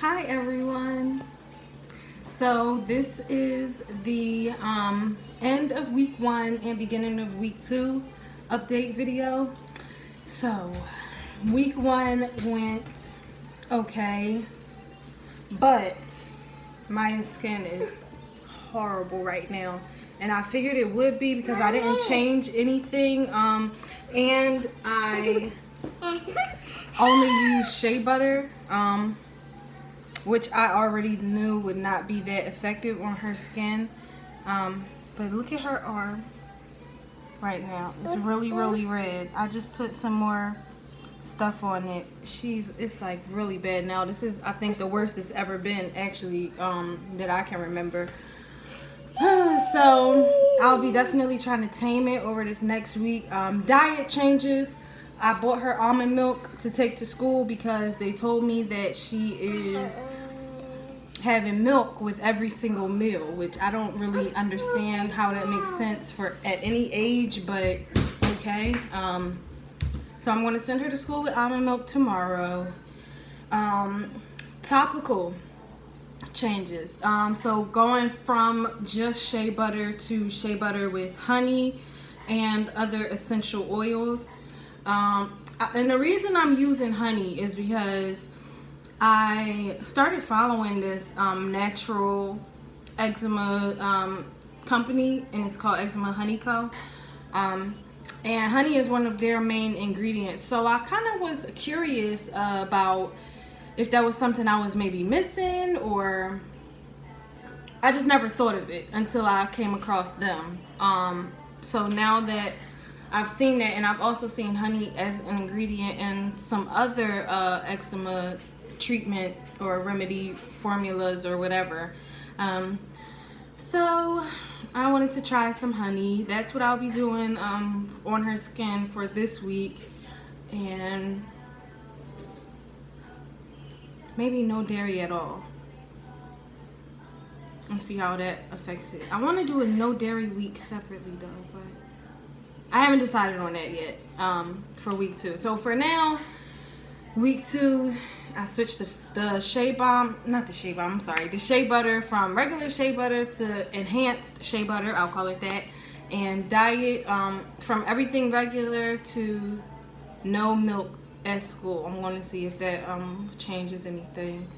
Hi everyone. So this is the end of week 1 and beginning of week 2 update video. So week 1 went okay, but Maiya's skin is horrible right now, and I figured it would be because I didn't change anything, and I only use shea butter, which I already knew would not be that effective on her skin. But look at her arm right now. It's really red. I just put some more stuff on it. It's like really bad now. This is, I think, the worst it's ever been, actually, that I can remember. So I'll be definitely trying to tame it over this next week. Diet changes. I bought her almond milk to take to school because they told me that she is having milk with every single meal, which I don't really understand how that makes sense for at any age, but okay. So I'm going to send her to school with almond milk tomorrow. Topical changes. So going from just shea butter to shea butter with honey and other essential oils. And the reason I'm using honey is because I started following this natural eczema company, and it's called Eczema Honey Co. And honey is one of their main ingredients. So I kind of was curious about if that was something I was maybe missing, or I just never thought of it until I came across them. So now that I've seen that, and I've also seen honey as an ingredient in some other eczema treatment or remedy formulas or whatever. So I wanted to try some honey. That's what I'll be doing on her skin for this week. And maybe no dairy at all. And see how that affects it. I want to do a no dairy week separately though, but I haven't decided on that yet for week 2. So for now, week 2, I switched the shea butter from regular shea butter to enhanced shea butter, I'll call it that, and diet from everything regular to no milk at school. I'm going to see if that changes anything.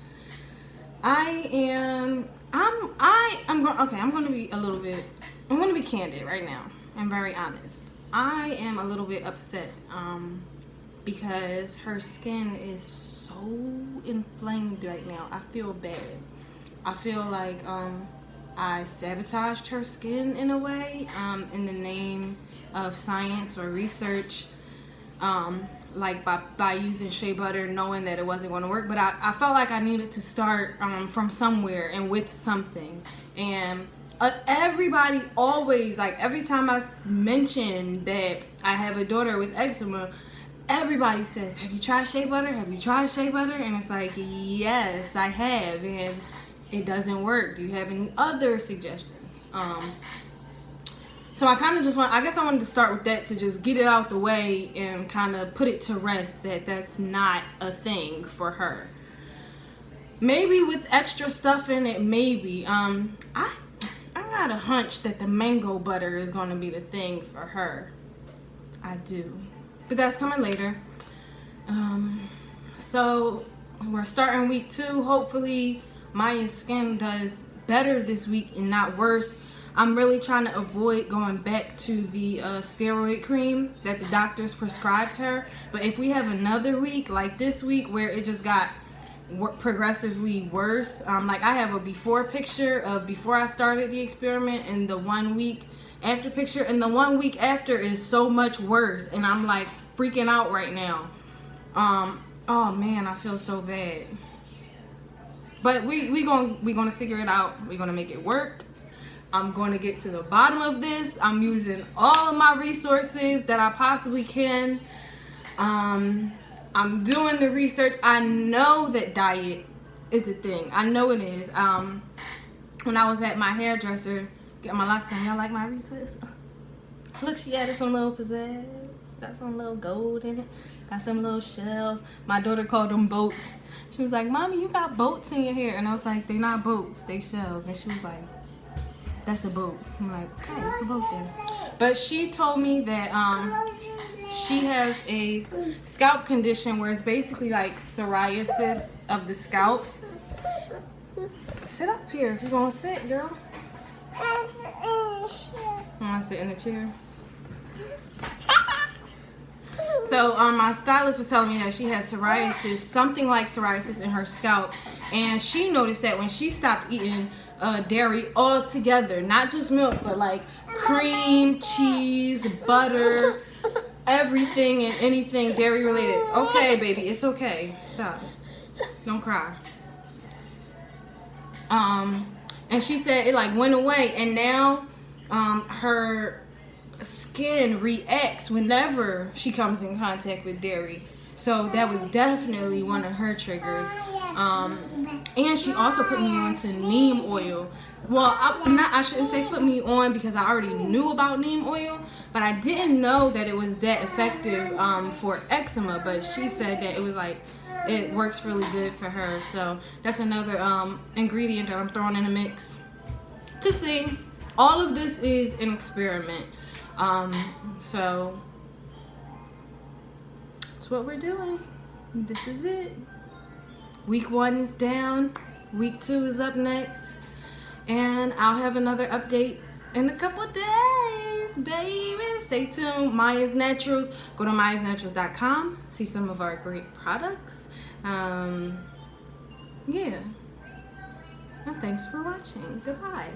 I'm going to be candid right now and very honest. I am a little bit upset because her skin is so inflamed right now. I feel bad. I feel like I sabotaged her skin in a way, in the name of science or research, like by using shea butter, knowing that it wasn't going to work. But I felt like I needed to start from somewhere and with something. And everybody always, like, every time I mention that I have a daughter with eczema, everybody says, have you tried shea butter? Have you tried shea butter? And it's like, yes, I have, and it doesn't work. Do you have any other suggestions? So I kind of just I guess I wanted to start with that to just get it out the way and kind of put it to rest that that's not a thing for her. Maybe with extra stuff in it, maybe. I got a hunch that the mango butter is going to be the thing for her. I do. But that's coming later. So we're starting week 2. Hopefully Maiya's skin does better this week and not worse. I'm really trying to avoid going back to the steroid cream that the doctors prescribed her. But if we have another week like this week where it just got progressively worse, like I have a before picture of before I started the experiment and the 1 week after picture, and the 1 week after is so much worse, and I'm like freaking out right now. Oh man, I feel so bad. But we gonna figure it out. We're gonna make it work. I'm going to get to the bottom of this. I'm using all of my resources that I possibly can. I'm doing the research. I know that diet is a thing. I know it is. When I was at my hairdresser, get my locks done. Y'all like my retwist? Look, she added some little pizzazz. Got some little gold in it. Got some little shells. My daughter called them boats. She was like, Mommy, you got boats in your hair. And I was like, they're not boats, they shells. And she was like, that's a boat. I'm like, okay, it's a boat then. But she told me that she has a scalp condition where it's basically like psoriasis of the scalp. Sit up here if you're gonna sit, girl. You wanna sit in the chair? So my stylist was telling me that she has psoriasis, something like psoriasis in her scalp, and she noticed that when she stopped eating dairy altogether, not just milk, but like cream, cheese, butter, everything and anything dairy related. Okay, baby, it's okay. Stop. Don't cry. And she said it like went away, and now her skin reacts whenever she comes in contact with dairy. So that was definitely one of her triggers. And she also put me on to neem oil. Well, I shouldn't say put me on, because I already knew about neem oil, but I didn't know that it was that effective for eczema. But she said that it was like, it works really good for her. So that's another ingredient that I'm throwing in the mix to see. All of this is an experiment. So that's what we're doing. This is it. Week 1 is down. Week 2 is up next. And I'll have another update in a couple of days, baby. Stay tuned. Maiya's Naturals. Go to maiyasnaturals.com. See some of our great products. Yeah. Well, thanks for watching. Goodbye.